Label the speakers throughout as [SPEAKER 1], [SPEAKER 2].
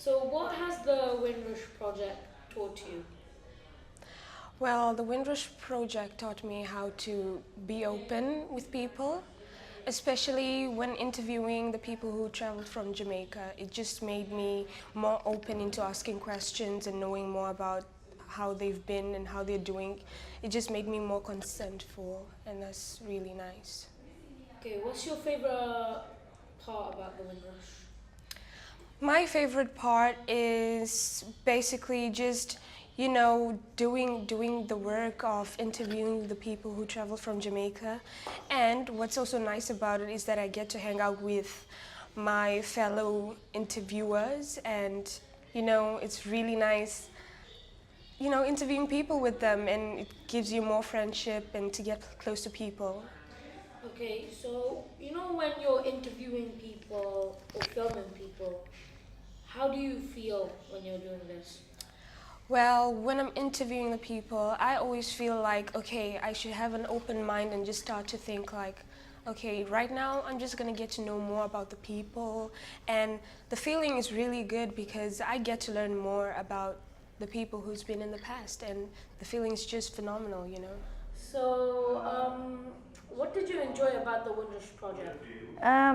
[SPEAKER 1] So, what has the Windrush project taught you?
[SPEAKER 2] Well, the Windrush project taught me how to be open with people, especially when interviewing the people who traveled from Jamaica. It just made me more open into asking questions and knowing more about how they've been and how they're doing. It just made me more consentful, and that's really nice.
[SPEAKER 1] Okay, what's your favorite part about the Windrush?
[SPEAKER 2] My favorite part is basically just, doing the work of interviewing the people who travel from Jamaica. And what's also nice about it is that I get to hang out with my fellow interviewers, and it's really nice, interviewing people with them, and it gives you more friendship and to get close to people.
[SPEAKER 1] Okay, so when you're interviewing people or filming people, how do you feel when you're doing this?
[SPEAKER 2] Well, when I'm interviewing the people, I always feel like, okay, I should have an open mind and just start to think like, okay, right now I'm just gonna get to know more about the people. And the feeling is really good because I get to learn more about the people who's been in the past, and the feeling is just phenomenal.
[SPEAKER 1] So, what did you enjoy about the Windrush project?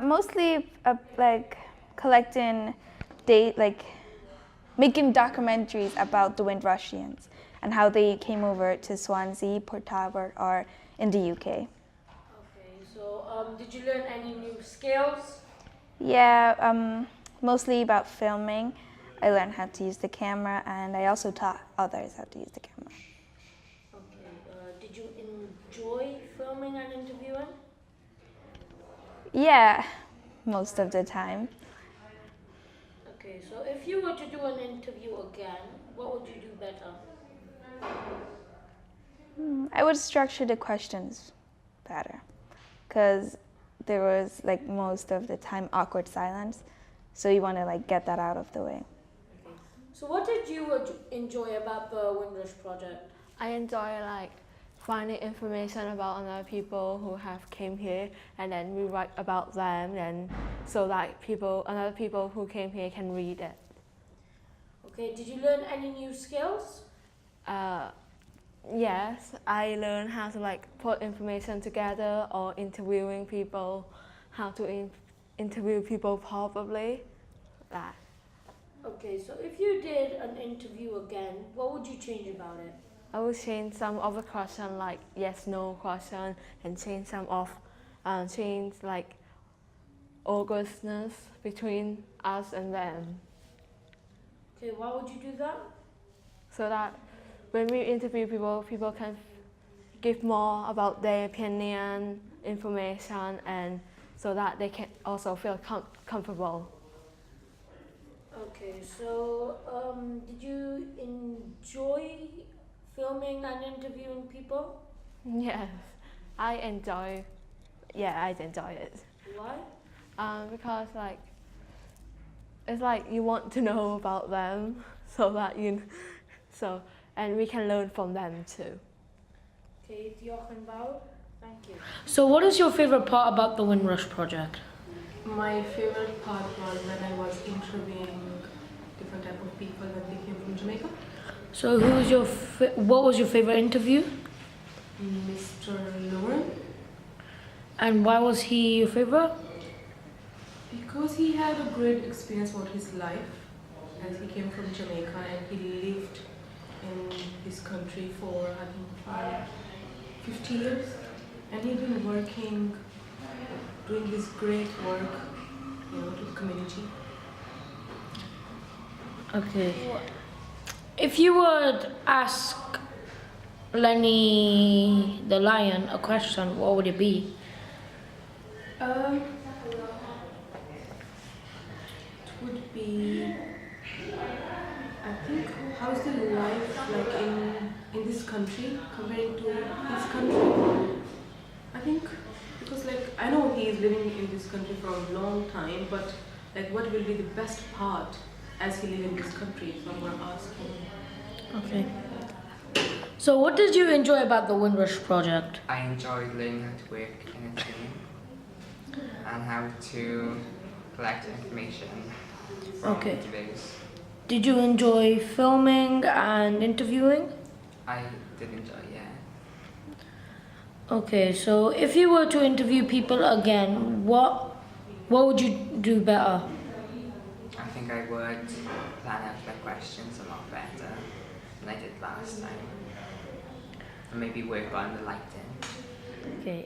[SPEAKER 3] Mostly like collecting like making documentaries about the Windrushians and how they came over to Swansea, Port Talbot, or in the UK.
[SPEAKER 1] Okay, so did you learn any new skills?
[SPEAKER 3] Yeah, mostly about filming. I learned how to use the camera, and I also taught others how to use the camera.
[SPEAKER 1] Okay, did you enjoy filming and interviewing?
[SPEAKER 3] Yeah, most of the time.
[SPEAKER 1] Okay, so if you were to do an interview again, what would you do better?
[SPEAKER 3] I would structure the questions better, because there was like most of the time awkward silence, so you want to like get that out of the way.
[SPEAKER 1] Okay. So what did you enjoy about the Windrush project?
[SPEAKER 4] I enjoy like finding information about other people who have came here, and then we write about them, and so that other people who came here can read it.
[SPEAKER 1] Okay, did you learn any new skills?
[SPEAKER 4] Yes, I learned how to like put information together or interviewing people, how to interview people properly, that.
[SPEAKER 1] Okay, so if you did an interview again, what would you change about it?
[SPEAKER 4] I will change some of the question like yes no question, and change like augustness between us and them,
[SPEAKER 1] Okay, why would you do that?
[SPEAKER 4] so that when we interview people, people can give more about their opinion, information, and so that they can also feel comfortable.
[SPEAKER 1] Okay, so did you enjoy filming and interviewing people?
[SPEAKER 4] Yes, I enjoy. Yeah, I enjoy it.
[SPEAKER 1] Why?
[SPEAKER 4] Because like it's like you want to know about them, so that and we can learn from them too.
[SPEAKER 1] Okay, Jochen Bauer, thank you. So what is your favorite part about the Windrush project?
[SPEAKER 5] My favorite part was when I was interviewing different type of people when they came from Jamaica.
[SPEAKER 1] So what was your favorite interview?
[SPEAKER 5] Mr. Lauren,
[SPEAKER 1] And why was he your favorite?
[SPEAKER 5] because he had a great experience about his life as he came from Jamaica and he lived in this country for I think for 50 years, and he'd been working, doing this great work, to the community.
[SPEAKER 1] Okay. If you would ask Lenny the lion a question, what would it be?
[SPEAKER 5] It would be, I think, how's the life like in this country comparing to his country? I think because like I know he is living in this country for a long time, but like what will be the best part as he live in this country? So I'm gonna ask him.
[SPEAKER 1] Okay. So what did you enjoy about the Windrush project?
[SPEAKER 6] I enjoyed learning how to work in a team and how to collect information from
[SPEAKER 1] Okay.
[SPEAKER 6] interviews.
[SPEAKER 1] Did you enjoy filming and interviewing?
[SPEAKER 6] I did enjoy, yeah.
[SPEAKER 1] Okay, so if you were to interview people again, what would you do better?
[SPEAKER 6] I think I would plan out the questions a lot better than I did last time. And maybe work on the lighting.
[SPEAKER 1] Okay,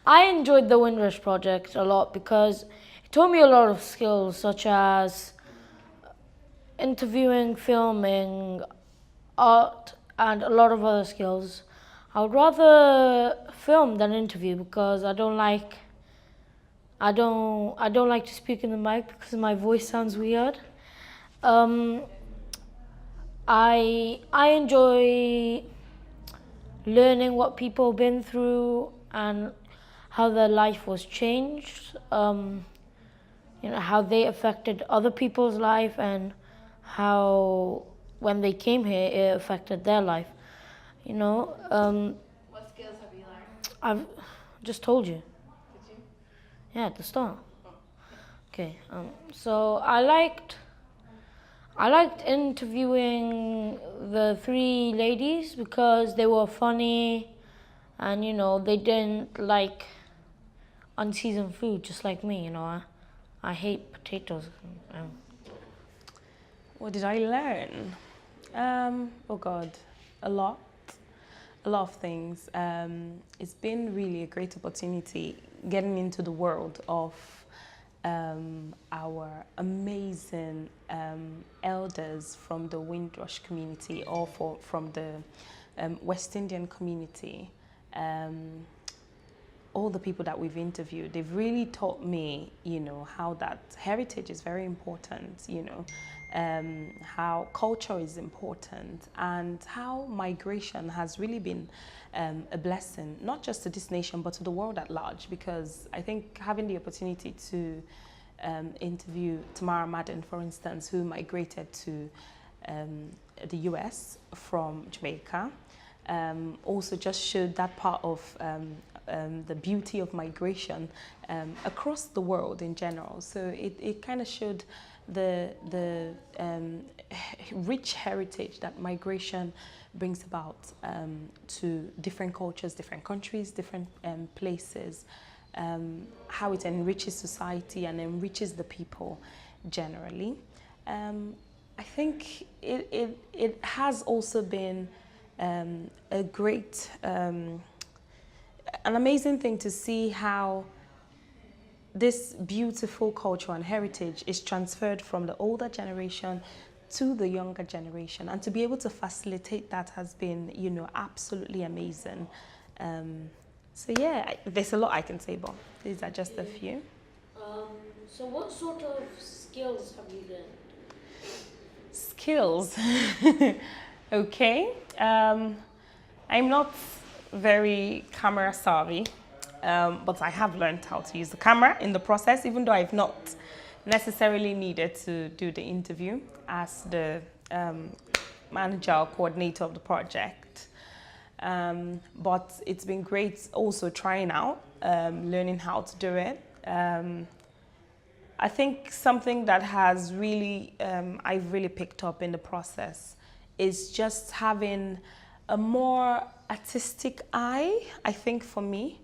[SPEAKER 1] I enjoyed the Windrush project a lot because it taught me a lot of skills such as interviewing, filming, art, and a lot of other skills. I would rather film than interview because I don't like to speak in the mic because my voice sounds weird. I enjoy learning what people have been through and how their life was changed. How they affected other people's life and how when they came here it affected their life.
[SPEAKER 7] What skills have you learned?
[SPEAKER 1] I've just told you.
[SPEAKER 7] Did you?
[SPEAKER 1] Yeah, at the start.
[SPEAKER 7] Oh.
[SPEAKER 1] Okay. So I liked interviewing the three ladies because they were funny, and they didn't like unseasoned food just like me. I hate potatoes.
[SPEAKER 8] What did I learn? Oh God, a lot of things. It's been really a great opportunity getting into the world of our amazing elders from the Windrush community or from the West Indian community. All the people that we've interviewed, they've really taught me, how that heritage is very important, how culture is important, and how migration has really been a blessing, not just to this nation, but to the world at large, because I think having the opportunity to interview Tamara Madden, for instance, who migrated to the US from Jamaica, also just showed that part of the beauty of migration across the world in general. So it kind of showed the rich heritage that migration brings about to different cultures, different countries, different places, how it enriches society and enriches the people generally. I think it has also been a great, an amazing thing to see how this beautiful culture and heritage is transferred from the older generation to the younger generation, and to be able to facilitate that has been, absolutely amazing. So yeah, there's a lot I can say, but these are just a few.
[SPEAKER 1] So what sort of skills have you learned?
[SPEAKER 8] Skills. Okay. I'm not very camera savvy, but I have learned how to use the camera in the process, even though I've not necessarily needed to do the interview as the manager or coordinator of the project. But it's been great also trying out, learning how to do it. I think something that has really, I've really picked up in the process is just having a more artistic eye, I think, for me,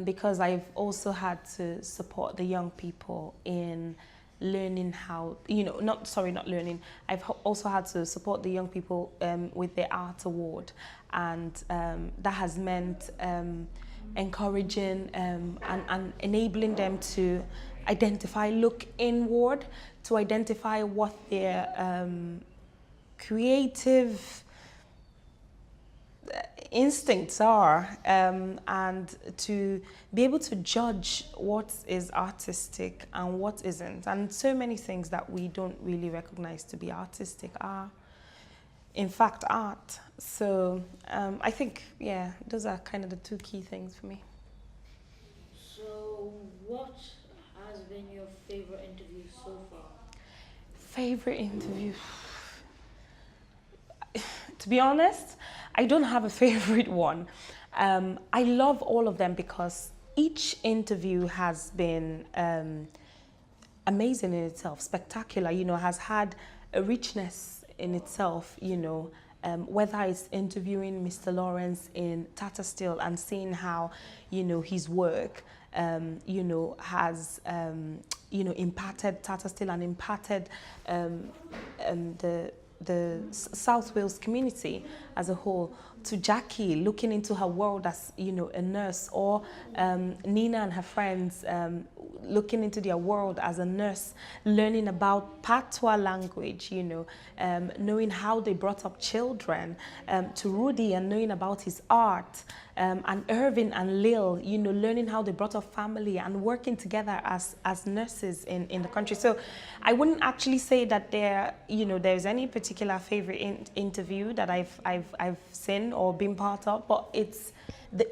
[SPEAKER 8] because I've also had to support the young people in learning how, not learning, I've also had to support the young people with their art award, and that has meant encouraging and enabling them to look inward, to identify what their creative instincts are, and to be able to judge what is artistic and what isn't. And so many things that we don't really recognize to be artistic are, in fact, art. So I think, yeah, those are kind of the two key things for me.
[SPEAKER 1] So what has been your favorite interview so far?
[SPEAKER 8] Favorite interview? To be honest, I don't have a favorite one. I love all of them because each interview has been amazing in itself, spectacular, has had a richness in itself, you know. Whether it's interviewing Mr. Lawrence in Tata Steel and seeing how, you know, his work, you know, has, you know, impacted Tata Steel and impacted the South Wales community as a whole, to Jackie looking into her world as, you know, a nurse, or Nina and her friends looking into their world as a nurse, learning about Patois language, you know, knowing how they brought up children, to Rudy and knowing about his art, and Irvin and Lil, you know, learning how they brought up family and working together as nurses in the country. So I wouldn't actually say that there's any particular favorite interview that I've seen or been part of, but it's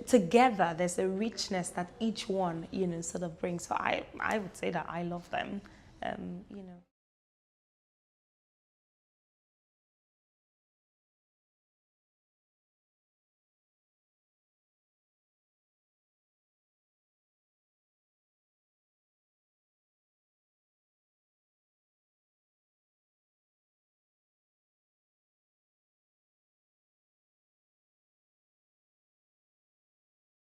[SPEAKER 8] together there's a richness that each one, you know, sort of brings. So I would say that I love them, you know.